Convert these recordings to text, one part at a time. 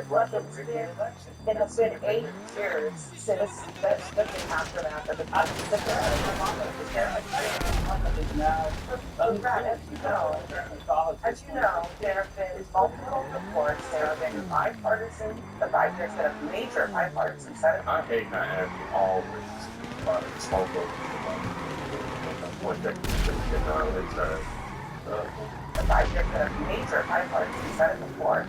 Russians did. It has been 8 years since the aftermath of the Brad, as you know, there have been multiple reports. There have been there's been a major bipartisan Senate. I hate how Abby always spoke over the point that you acknowledge There's been a major bipartisan Senate report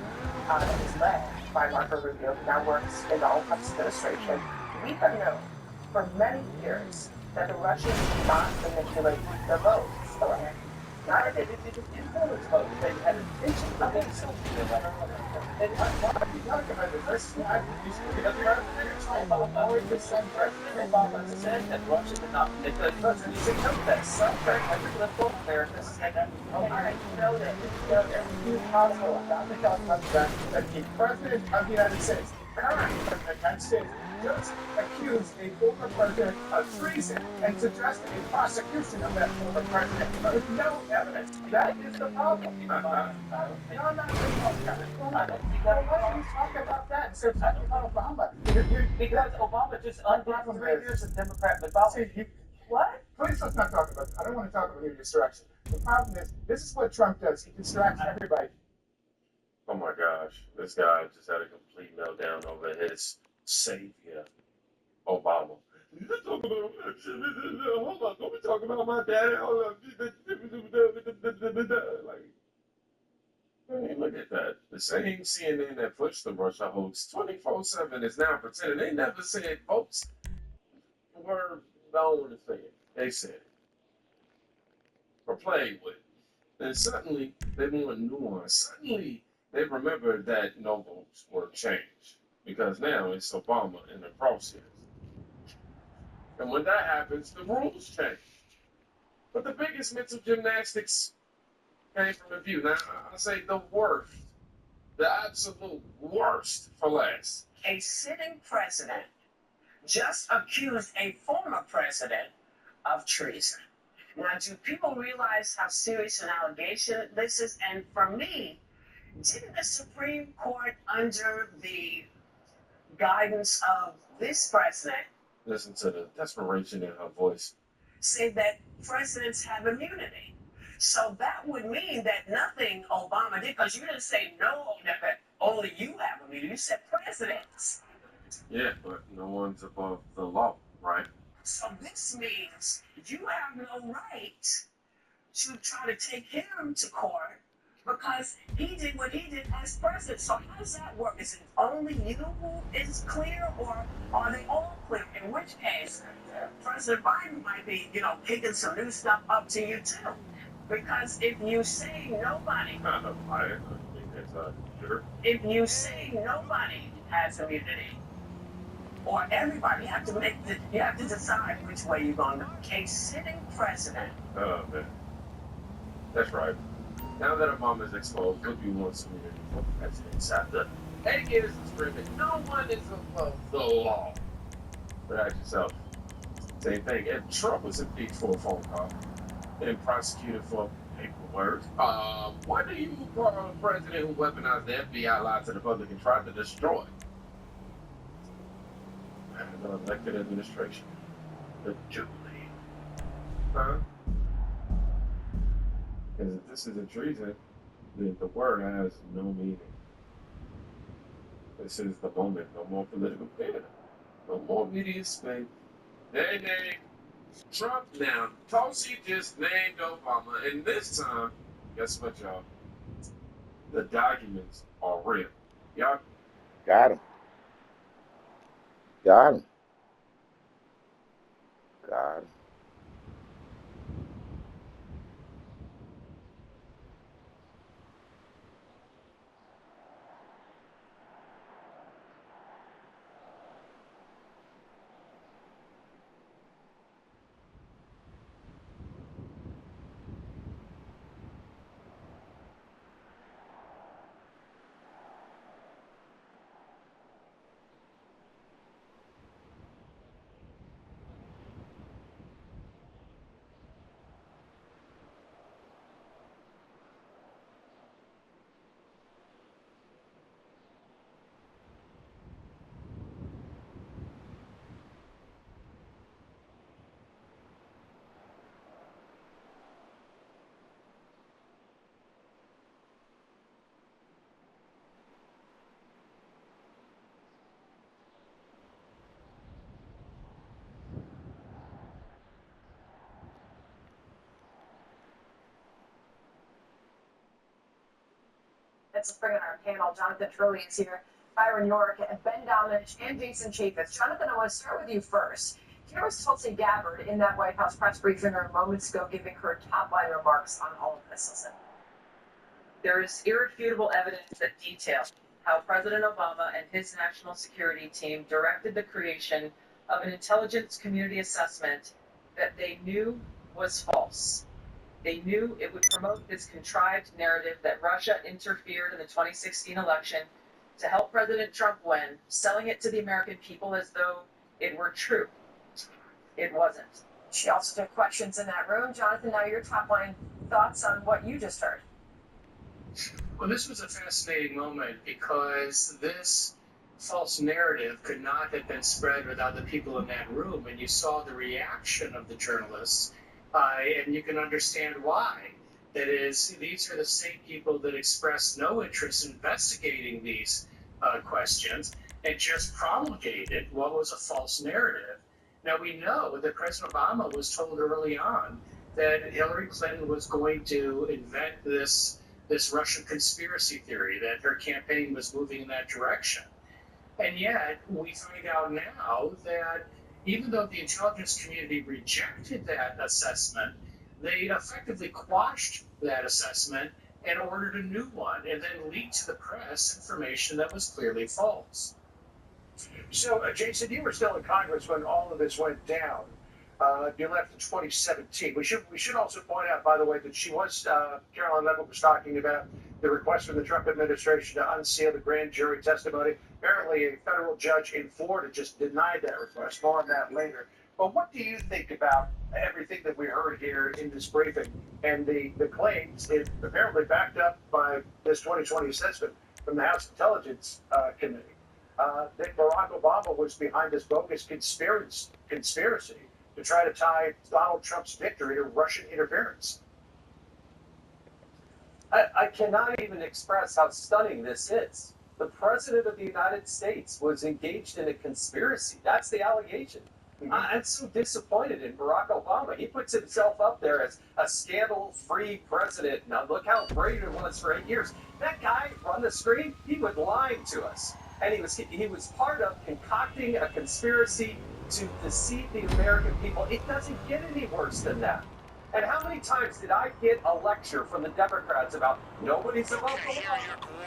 that was led by Marco Rubio, who now works in the Trump's administration. We have known for many years that the Russians do not manipulate the votes. Not if it didn't influence votes. They had intention to make something. Obama said that Russia did not manipulate votes, and you say no, that's so very hypercritical. Americans say that. All right, you know that. You know that. It's possible. Dr. John comes back that the president of the United States, current president of the United States, just accused a former president of treason and suggested a prosecution of that former president with no evidence. That is the problem. No, I'm not going to talk about it. Why don't you talk about that instead of talking about Obama? Because Obama just undid 3 years of Democrat mythology. What? Please let's not talk about it. I don't want to talk about your distraction. The problem is, this is what Trump does. He distracts everybody. oh my gosh, this guy just had a complete meltdown over his savior, Obama. Let's talk about hold on, don't we talk about my daddy? Hold on. Like, hey, look at that. The same CNN that pushed the Russia hoax 24/7 is now pretending they never said folks were known to say it. They said it or played with it. And suddenly they want nuance. Suddenly they remember that no votes were changed because now it's Obama in the crosshairs. And when that happens, the rules change. But the biggest mental gymnastics came from the view. Now, I say the worst, the absolute worst for last. A sitting president just accused a former president of treason. Now, do people realize how serious an allegation this is? And for me, didn't the Supreme Court, under the guidance of this president, Listen to the desperation in her voice. say that presidents have immunity? So that would mean that nothing Obama did, because you didn't say no, that only you have immunity. You said presidents. Yeah, but no one's above the law, right? So this means you have no right to try to take him to court because he did what he did as president. So how does that work? Is it only you who is clear, or are they all clear? In which case, President Biden might be, picking some new stuff up to you too. Because if you say nobody, I think that's sure. if you say nobody has immunity, or everybody, you have to decide which way you're going to. A sitting president. Oh, man. That's right. Now that Obama is exposed, what do you want some immunity for presidents after 8 years of screaming, no one is above the law? But ask yourself, same thing. If Trump was impeached for a phone call and prosecuted for paperwork, what do you call a president who weaponized the FBI, lied to the public, and tried to destroy the elected administration? The Jubilee. Huh? Because if this is a treason, then the word has no meaning. This is the moment. No more political theater. No more media spin. They named Trump now. Tulsi just named Obama. And this time, guess what, y'all? The documents are real. Y'all Got him. Got him. Got him. minutes. Let's bring in our panel. Jonathan Turley is here, Byron York, Ben Domenech, and Jason Chaffetz. Jonathan, I want to start with you first. Here was Tulsi Gabbard in that White House press briefing moments ago, giving her top-line remarks on all of this. Listen. There is irrefutable evidence that details how President Obama and his national security team directed the creation of an intelligence community assessment that they knew was false. They knew it would promote this contrived narrative that Russia interfered in the 2016 election to help President Trump win, selling it to the American people as though it were true. It wasn't. She also took questions in that room. Jonathan, now your top-line thoughts on what you just heard. Well, this was a fascinating moment because this false narrative could not have been spread without the people in that room. And you saw the reaction of the journalists, and you can understand why. That is, these are the same people that expressed no interest in investigating these questions and just promulgated what was a false narrative. Now, we know that President Obama was told early on that Hillary Clinton was going to invent this Russian conspiracy theory, that her campaign was moving in that direction. And yet, we find out now that even though the intelligence community rejected that assessment, they effectively quashed that assessment and ordered a new one, and then leaked to the press information that was clearly false. So, Jason, you were still in Congress when all of this went down. You left in 2017. We should also point out, by the way, that Caroline Levitt was talking about the request from the Trump administration to unseal the grand jury testimony. Apparently, a federal judge in Florida just denied that request. More on that later. But what do you think about everything that we heard here in this briefing and the claims, apparently backed up by this 2020 assessment from the House Intelligence Committee, that Barack Obama was behind this bogus conspiracy to try to tie Donald Trump's victory to Russian interference? I cannot even express how stunning this is. The President of the United States was engaged in a conspiracy. That's the allegation. I'm so disappointed in Barack Obama. He puts himself up there as a scandal-free president. Now, look how great it was for 8 years. That guy on the screen, he was lying to us. And he was part of concocting a conspiracy to deceive the American people. It doesn't get any worse than that. And how many times did I get a lecture from the Democrats about nobody's above the law?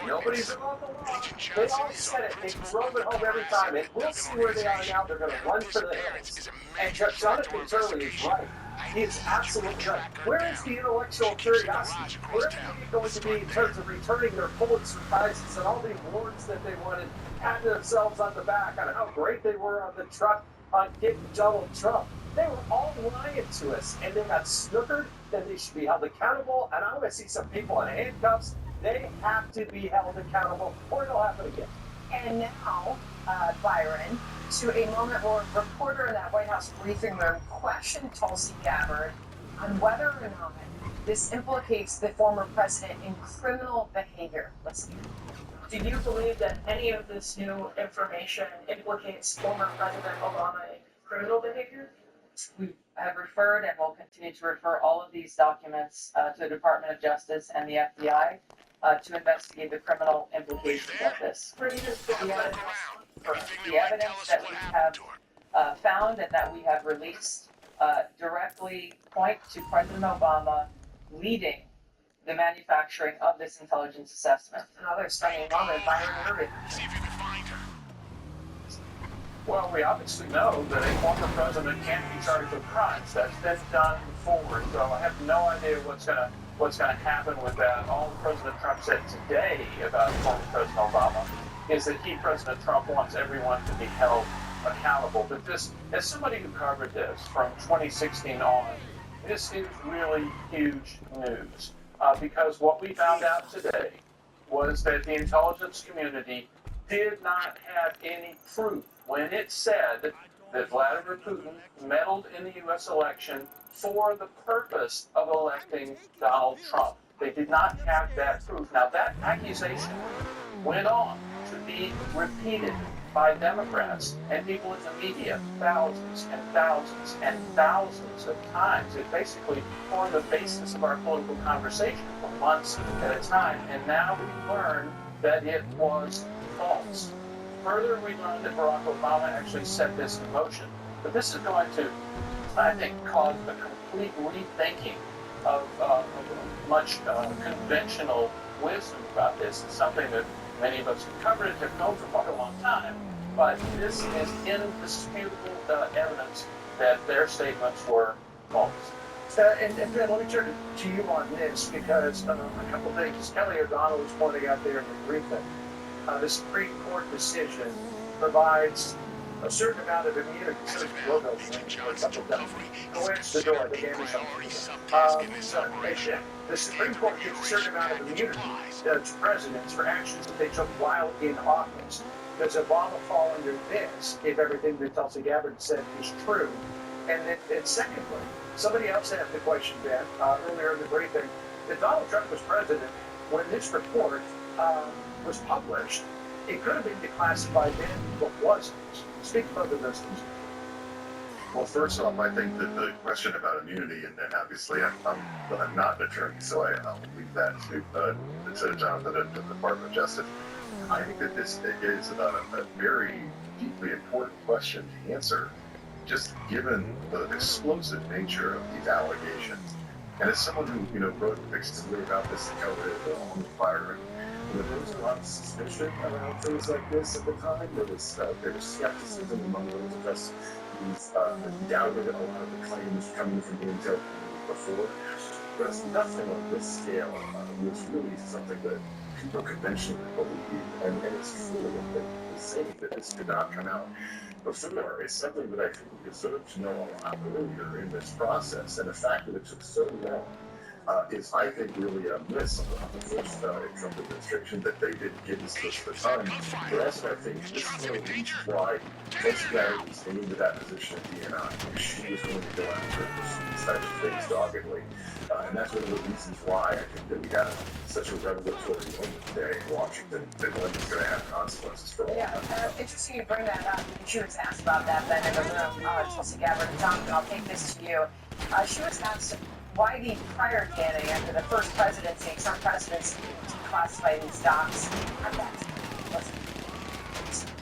Nobody's above the law. They all said it. They drove it home every time. And we'll see where they are now. They're going to run for the hills. And Jonathan Turley is right. He is absolutely right. Where is the intellectual curiosity? Where are they going to be in terms of returning their Pulitzer Prizes and all the awards that they wanted, patting themselves on the back on how great they were on the truck on getting Donald Trump? They were all lying to us, and they got snookered. Then they should be held accountable. And I want to see some people in handcuffs. They have to be held accountable, or it'll happen again. And now, Byron, to a moment where a reporter in that White House briefing room questioned Tulsi Gabbard on whether or not this implicates the former president in criminal behavior. Listen. Do you believe that any of this new information implicates former President Obama in criminal behavior? We have referred and will continue to refer all of these documents to the Department of Justice and the FBI to investigate the criminal implications of this. The evidence that we have found and that we have released directly point to President Obama leading the manufacturing of this intelligence assessment. Another stunning moment, Byron Irving. Well, we obviously know that a former president can't be charged with crimes. That's been done before, so I have no idea what's gonna happen with that. All President Trump said today about former President Obama is that President Trump wants everyone to be held accountable. But this, as somebody who covered this from 2016 on, this is really huge news because what we found out today was that the intelligence community did not have any proof when it said that Vladimir Putin meddled in the U.S. election for the purpose of electing Donald Trump. They did not have that proof. Now, that accusation went on to be repeated by Democrats and people in the media thousands and thousands and thousands of times. It basically formed the basis of our political conversation for months at a time. And now we learn that it was false. Further, we learned that Barack Obama actually set this in motion. But this is going to, I think, cause a complete rethinking of much conventional wisdom about this. It's something that many of us who covered it have known for quite a long time. But this is indisputable evidence that their statements were false. And Ben, let me turn to you on this because a couple things. Kelly O'Donnell was pointing out there in the briefing. The Supreme Court decision provides a certain amount of immunity. Go answer the door. They gave me something. The Supreme Court gives a certain amount of immunity to presidents for actions that they took while in office. Does Obama fall under this if everything that Tulsi Gabbard said is true? And secondly, somebody else asked the question, Ben, earlier in the briefing, that Donald Trump was president when this report was published. It could have been declassified then, but wasn't. Speak about those things. Well, first off, I think that the question about immunity, and obviously I'm not an attorney, so I'll leave that to Jonathan at the Department of Justice. I think that this is a very deeply important question to answer, just given the explosive nature of these allegations. And as someone who, wrote extensively about this COVID on the fire, there was a lot of suspicion around things like this at the time. There was skepticism among those of us who doubted a lot of the claims coming from the intel before. But nothing on this scale was really something that people conventionally believe, and it's true that saying that this did not come out before is something that I think we deserve to know a lot earlier in this process, and the fact that it took so long is, I think, really a miss on the first Trump administration that they didn't give us this the time. But also, I think this is one of the reasons why Tulsi Gabbard was into that position at DNI, because she was willing to go after these types of things doggedly. And that's one of the reasons why I think that we have such a revelatory moment today in Washington that one is going to have consequences for all. Yeah, interesting you bring that up. She was asked about that then in the room, Tulsi Gabbard. Jonathan, I'll take this to you. She was asked why the prior candidate, after the first presidency, some presidents declassified these docs.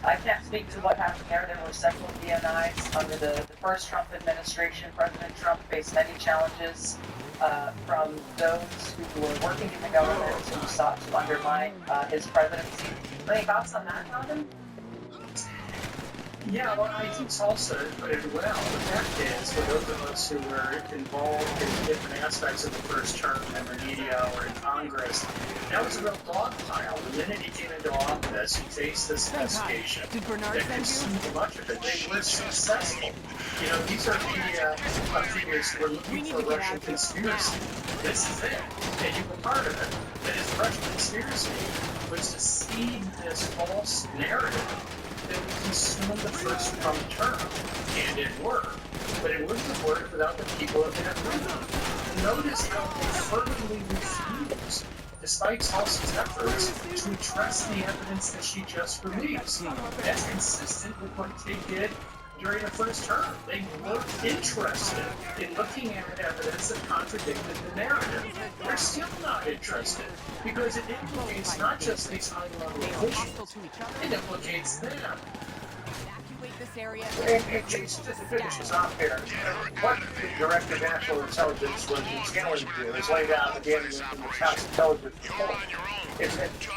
I can't speak to what happened there. There were several DNIs under the first Trump administration. President Trump faced many challenges from those who were working in the government who sought to undermine his presidency. Any thoughts on that, Jonathan? Yeah, well, I think Tulsa put it well. The fact is, for those of us who were involved in different aspects of the first term in the media or in Congress, that was a real dog pile. The minute he came into office, he faced this investigation that consumed much of it. They were successful. These are media figures who were looking for a Russian conspiracy. This is it, and you were part of it. That his Russian conspiracy was to seed this false narrative that would consume the first Trump term, and it worked. But it wouldn't have worked without the people of that room. Notice how they fervently refused, despite Tulsi's efforts, to address the evidence that she just released. That's consistent with what they did during the first term. They weren't interested in looking at evidence that contradicted the narrative. They're still not interested because it implicates not just these high-level officials, it implicates them. And Jason, just to finish this off here, what the Director of National Intelligence was intending to do is laid out again in the House Intelligence report.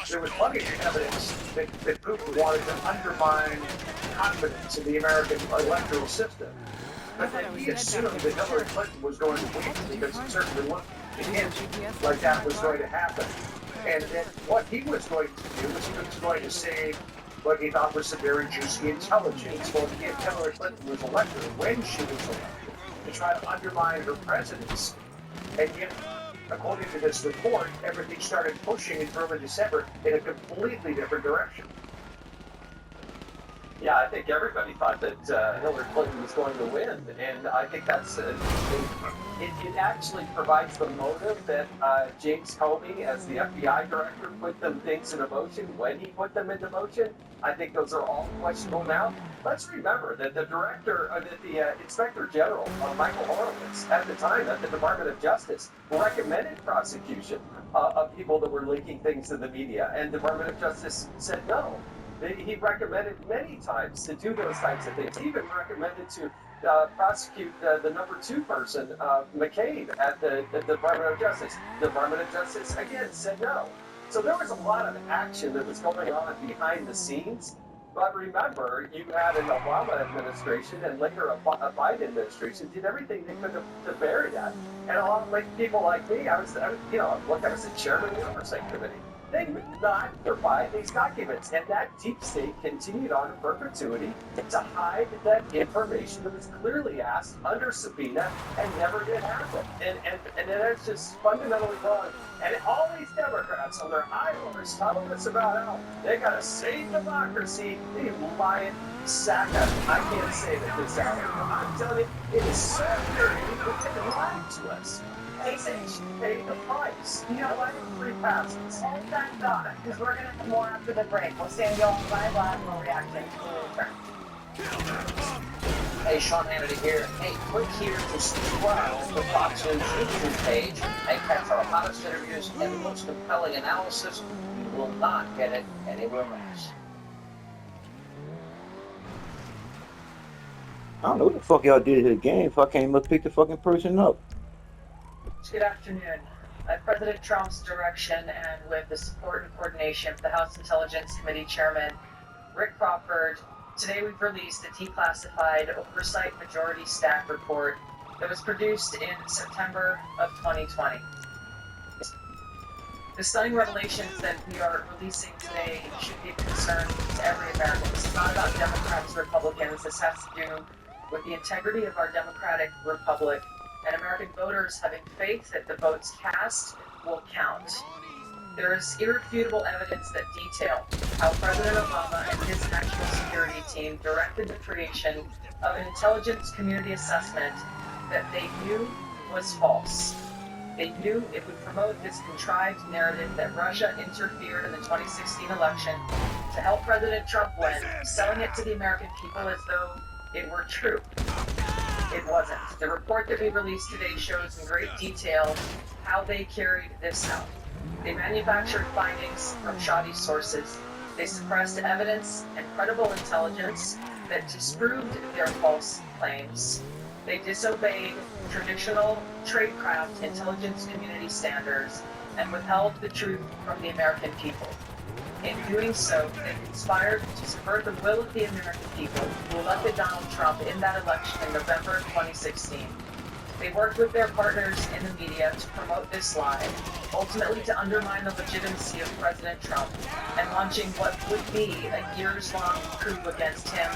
There was plenty of evidence that Putin wanted to undermine confidence in the American electoral system. But then he assumed that Hillary Clinton was going to win because it certainly looked to him like that was going to happen. And then what he was going to do was he was going to say what he thought was some very juicy intelligence for if Hillary Clinton was elected, when she was elected, to try to undermine her presidency. And yet, according to this report, everything started pushing in early December in a completely different direction. Yeah, I think everybody thought that Hillary Clinton was going to win, and I think that's it actually provides the motive that James Comey, as the FBI director, put them things into motion when he put them into motion. I think those are all questionable now. Let's remember that the director, that the Inspector General, Michael Horowitz, at the time at the Department of Justice, recommended prosecution of people that were leaking things to the media, and the Department of Justice said no. He recommended many times to do those types of things. He even recommended to prosecute the number 2 person, McCabe, at the Department of Justice. The Department of Justice, again, said no. So there was a lot of action that was going on behind the scenes. But remember, you had an Obama administration and later a Biden administration did everything they could to bury that. And a lot of people like me, I was the chairman of the Oversight Committee. They would not provide these documents, and that deep state continued on in perpetuity to hide that information that was clearly asked under subpoena and never did happen. And that's just fundamentally wrong. And all these Democrats on their high horse telling us about how they gotta save democracy, they lying sack of, I can't say that this out. I'm telling you, it is so dirty that they lied to us. Pay the price. You know what? 3 passes. Hold that thought, because we're going to have more after the break. We'll stand on by last reaction. Hey, Sean Hannity here. Hey, click here to subscribe to the Fox News YouTube page and catch our hottest interviews and the most compelling analysis. You will not get it anywhere else. I don't know what the fuck y'all did to the game if I can't even pick the fucking person up. Good afternoon. At President Trump's direction and with the support and coordination of the House Intelligence Committee Chairman Rick Crawford, today we've released a declassified Oversight Majority Staff report that was produced in September of 2020. The stunning revelations that we are releasing today should be a concern to every American. This is not about Democrats or Republicans. This has to do with the integrity of our democratic republic and American voters having faith that the votes cast will count. There is irrefutable evidence that detail how President Obama and his national security team directed the creation of an intelligence community assessment that they knew was false. They knew it would promote this contrived narrative that Russia interfered in the 2016 election to help President Trump win, selling it to the American people as though it were true. It wasn't. The report that we released today shows in great detail how they carried this out. They manufactured findings from shoddy sources. They suppressed evidence and credible intelligence that disproved their false claims. They disobeyed traditional tradecraft intelligence community standards and withheld the truth from the American people. In doing so, they conspired to subvert the will of the American people who elected Donald Trump in that election in November of 2016. They worked with their partners in the media to promote this lie, ultimately to undermine the legitimacy of President Trump and launching what would be a years-long coup against him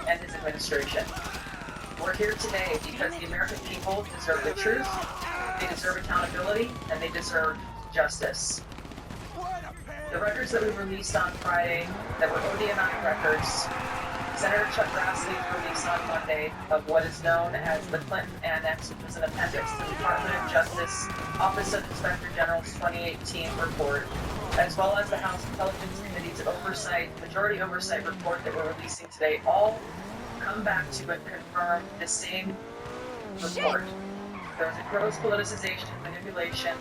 and his administration. We're here today because the American people deserve the truth, they deserve accountability, and they deserve justice. The records that we released on Friday that were ODNI records, Senator Chuck Grassley released on Monday of what is known as the Clinton Annex, which is an appendix to the Department of Justice Office of Inspector General's 2018 report, as well as the House Intelligence Committee's Majority Oversight report that we're releasing today, all come back to and confirm the same report. There was a gross politicization and manipulation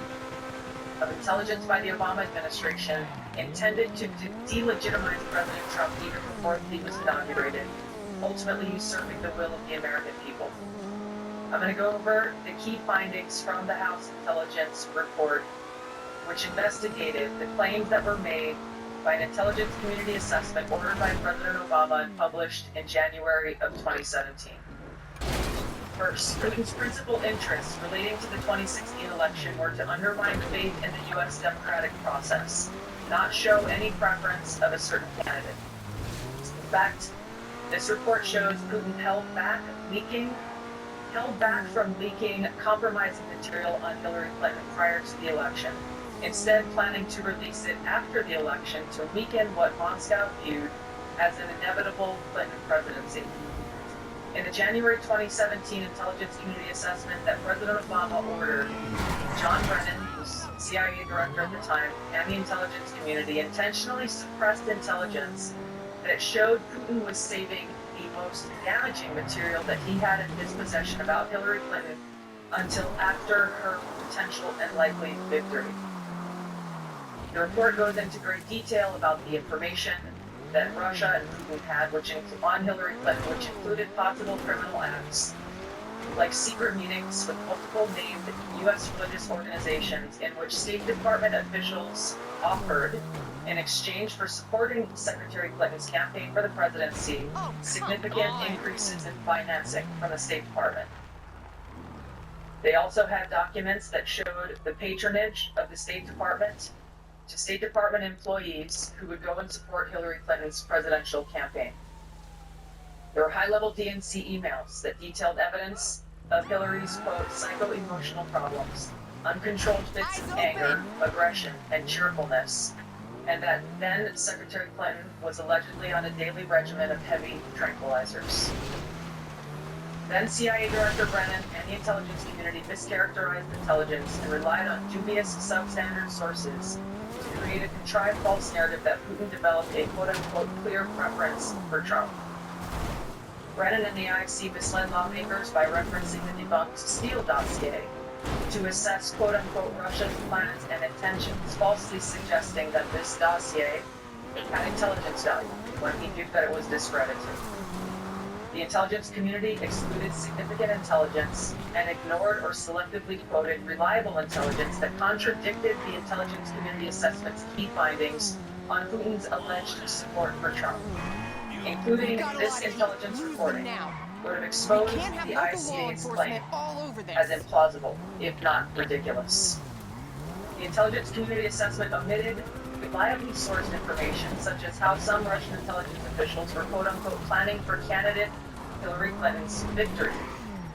of intelligence by the Obama administration intended to delegitimize President Trump even before he was inaugurated, ultimately usurping the will of the American people. I'm going to go over the key findings from the House Intelligence report, which investigated the claims that were made by an intelligence community assessment ordered by President Obama and published in January of 2017. First, Clinton's principal interests relating to the 2016 election were to undermine faith in the U.S. democratic process, not show any preference of a certain candidate. In fact, this report shows Putin held back from leaking compromising material on Hillary Clinton prior to the election, instead planning to release it after the election to weaken what Moscow viewed as an inevitable Clinton presidency. In the January 2017 intelligence community assessment that President Obama ordered, John Brennan, who was CIA director at the time, and the intelligence community intentionally suppressed intelligence that showed Putin was saving the most damaging material that he had in his possession about Hillary Clinton until after her potential and likely victory. The report goes into great detail about the information that Russia and Putin had on Hillary Clinton, which included possible criminal acts, like secret meetings with multiple named U.S. religious organizations in which State Department officials offered, in exchange for supporting Secretary Clinton's campaign for the presidency, significant increases in financing from the State Department. They also had documents that showed the patronage of the State Department to State Department employees who would go and support Hillary Clinton's presidential campaign. There were high-level DNC emails that detailed evidence of Hillary's, quote, psycho-emotional problems, uncontrolled fits of anger, aggression, and cheerfulness, and that then Secretary Clinton was allegedly on a daily regimen of heavy tranquilizers. Then CIA Director Brennan and the intelligence community mischaracterized intelligence and relied on dubious substandard sources to create a contrived false narrative that Putin developed a quote-unquote clear preference for Trump. Brennan and the IC misled lawmakers by referencing the debunked Steele dossier to assess quote-unquote Russia's plans and intentions, falsely suggesting that this dossier had intelligence value when he knew that it was discredited. The intelligence community excluded significant intelligence and ignored or selectively quoted reliable intelligence that contradicted the intelligence community assessment's key findings on Putin's alleged support for Trump, including this intelligence reporting would have exposed the ICA's claim as implausible, if not ridiculous. The intelligence community assessment omitted reliably sourced information, such as how some Russian intelligence officials were quote-unquote planning for candidate Hillary Clinton's victory,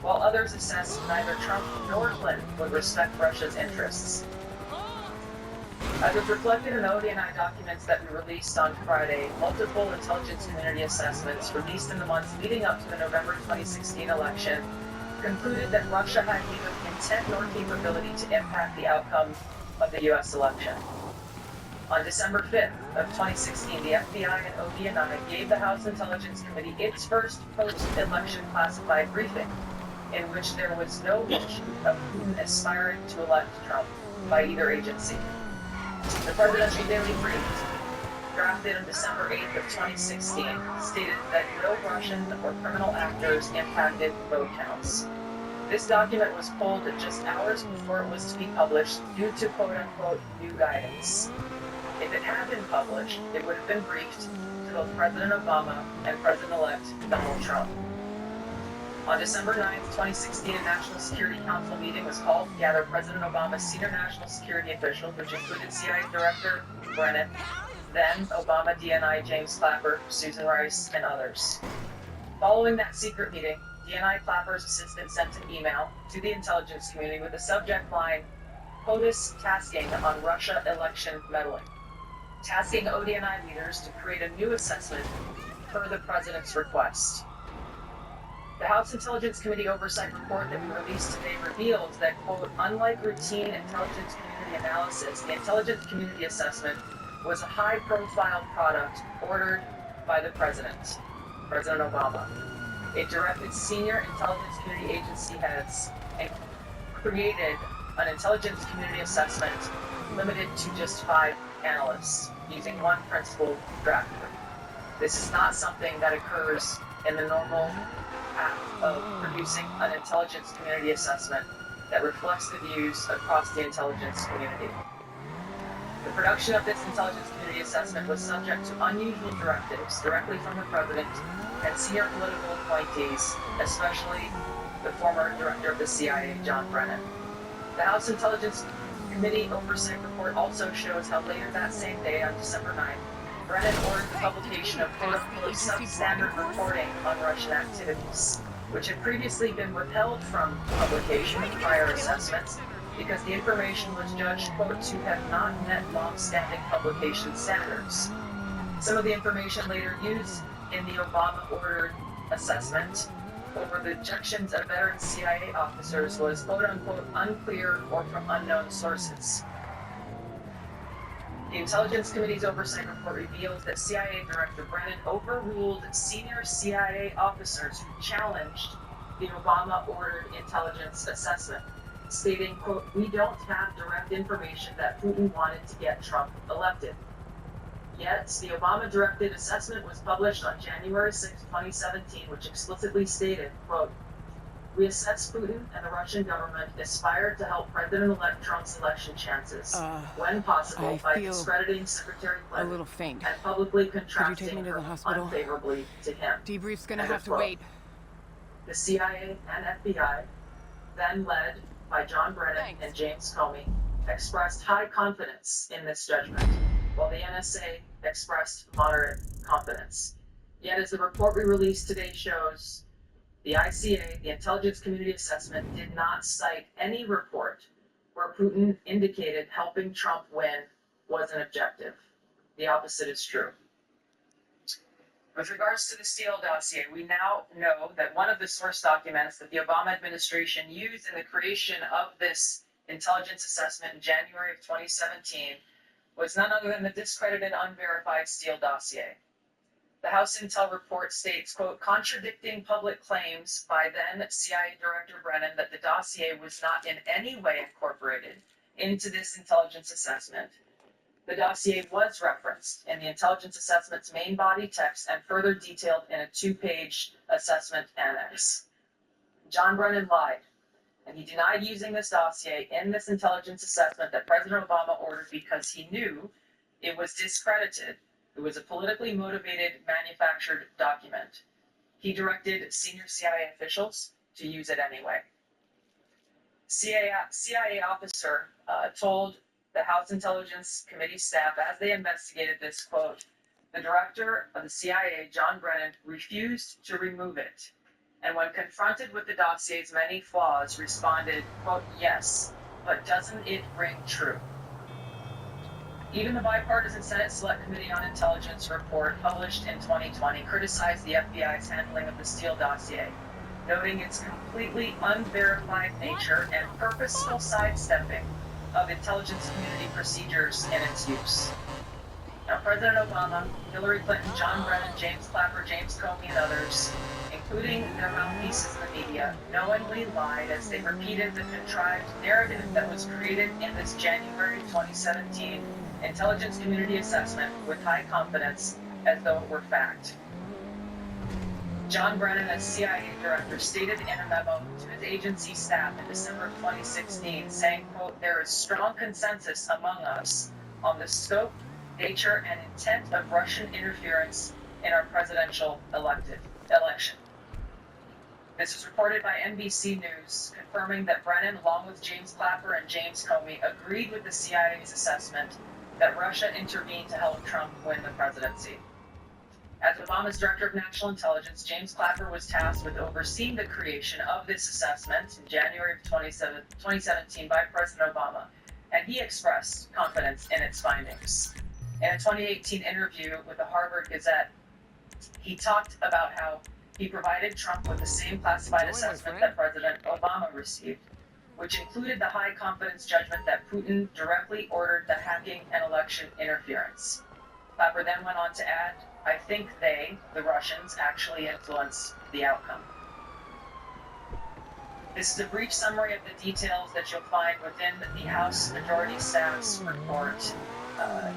while others assessed neither Trump nor Clinton would respect Russia's interests. As was reflected in the ODNI documents that we released on Friday, multiple intelligence community assessments released in the months leading up to the November 2016 election concluded that Russia had neither intent nor capability to impact the outcome of the U.S. election. On December 5th of 2016, the FBI and ODNI gave the House Intelligence Committee its first post-election classified briefing, in which there was no mention of Putin aspiring to elect Trump by either agency. The Presidential Daily Brief, drafted on December 8th of 2016, stated that no Russian or criminal actors impacted vote counts. This document was pulled just hours before it was to be published due to quote-unquote new guidance. If it had been published, it would have been briefed to both President Obama and President-elect Donald Trump. On December 9th, 2016, a National Security Council meeting was called to gather President Obama's senior national security officials, which included CIA Director Brennan, then Obama DNI James Clapper, Susan Rice, and others. Following that secret meeting, DNI Clapper's assistant sent an email to the intelligence community with the subject line, POTUS tasking on Russia election meddling, tasking ODNI leaders to create a new assessment per the president's request. The House Intelligence Committee Oversight Report that we released today revealed that, quote, unlike routine intelligence community analysis, the intelligence community assessment was a high-profile product ordered by the President Obama. It directed senior intelligence community agency heads and created an intelligence community assessment limited to just 5 analysts, using one principal drafter. This is not something that occurs in the normal act of producing an intelligence community assessment that reflects the views across the intelligence community. The production of this intelligence community assessment was subject to unusual directives directly from the President and senior political appointees, especially the former director of the CIA, John Brennan. The House Intelligence Committee Oversight Report also shows how later that same day, on December 9th, Brennan ordered the publication of quote-unquote substandard reporting on Russian activities, which had previously been withheld from publication of prior assessments because the information was judged, quote, to have not met long-standing publication standards. Some of the information later used in the Obama-ordered assessment over the ejections of veteran CIA officers was quote-unquote unclear or from unknown sources. The Intelligence Committee's oversight report reveals that CIA Director Brennan overruled senior CIA officers who challenged the Obama-ordered intelligence assessment, stating, quote, "We don't have direct information that Putin wanted to get Trump elected." Yet, the Obama-directed assessment was published on January 6, 2017, which explicitly stated, quote, "We assess Putin and the Russian government aspired to help President-elect Trump's election chances, when possible, by discrediting Secretary A Clinton little faint. and publicly Could you contrasting take me to her the hospital? unfavorably to him." Debrief's gonna End of have to quote. wait. The CIA and FBI, then led by John Brennan Thanks. and James Comey, expressed high confidence in this judgment, while the NSA expressed moderate confidence. Yet, as the report we released today shows, the ICA, the Intelligence Community Assessment, did not cite any report where Putin indicated helping Trump win was an objective. The opposite is true. With regards to the Steele dossier, we now know that one of the source documents that the Obama administration used in the creation of this intelligence assessment in January of 2017 was none other than the discredited, unverified Steele dossier. The House Intel report states, quote, "Contradicting public claims by then CIA Director Brennan that the dossier was not in any way incorporated into this intelligence assessment. The dossier was referenced in the intelligence assessment's main body text and further detailed in a 2-page assessment annex. John Brennan lied, and he denied using this dossier in this intelligence assessment that President Obama ordered because he knew it was discredited. It was a politically motivated, manufactured document. He directed senior CIA officials to use it anyway." CIA officer told the House Intelligence Committee staff as they investigated this, quote, "The director of the CIA, John Brennan, refused to remove it, and when confronted with the dossier's many flaws, responded, quote, 'Yes, but doesn't it ring true?'" Even the bipartisan Senate Select Committee on Intelligence report published in 2020 criticized the FBI's handling of the Steele dossier, noting its completely unverified nature and purposeful sidestepping of intelligence community procedures in its use. Now, President Obama, Hillary Clinton, John Brennan, James Clapper, James Comey, and others, including their mouthpieces in the media, knowingly lied as they repeated the contrived narrative that was created in this January 2017 intelligence community assessment with high confidence as though it were fact. John Brennan, as CIA director, stated in a memo to his agency staff in December of 2016, saying, quote, "There is strong consensus among us on the scope, nature, and intent of Russian interference in our presidential election." This was reported by NBC News, confirming that Brennan, along with James Clapper and James Comey, agreed with the CIA's assessment that Russia intervened to help Trump win the presidency. As Obama's Director of National Intelligence, James Clapper was tasked with overseeing the creation of this assessment in January of 2017 by President Obama, and he expressed confidence in its findings. In a 2018 interview with the Harvard Gazette, he talked about how he provided Trump with the same classified assessment that President Obama received, which included the high confidence judgment that Putin directly ordered the hacking and election interference. Clapper then went on to add, "I think they, the Russians, actually influenced the outcome." This is a brief summary of the details that you'll find within the House Majority Staff's report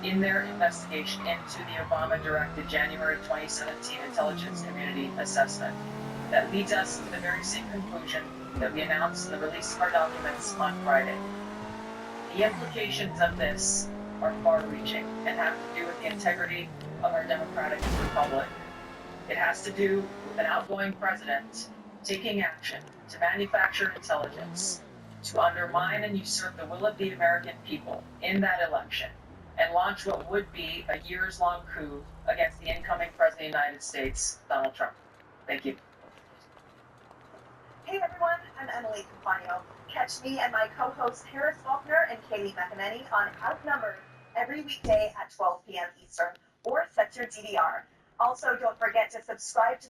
in their investigation into the Obama-directed January 2017 Intelligence Community Assessment. That leads us to the very same conclusion that we announced in the release of our documents on Friday. The implications of this are far-reaching and have to do with the integrity of our democratic republic. It has to do with an outgoing president taking action to manufacture intelligence, to undermine and usurp the will of the American people in that election, and launch what would be a years-long coup against the incoming President of the United States, Donald Trump. Thank you. Hey everyone, I'm Emily Compagno. Catch me and my co-hosts Harris Faulkner and Kaylee McEnany on Outnumbered every weekday at 12 p.m. Eastern, or set your DVR. Also, don't forget to subscribe to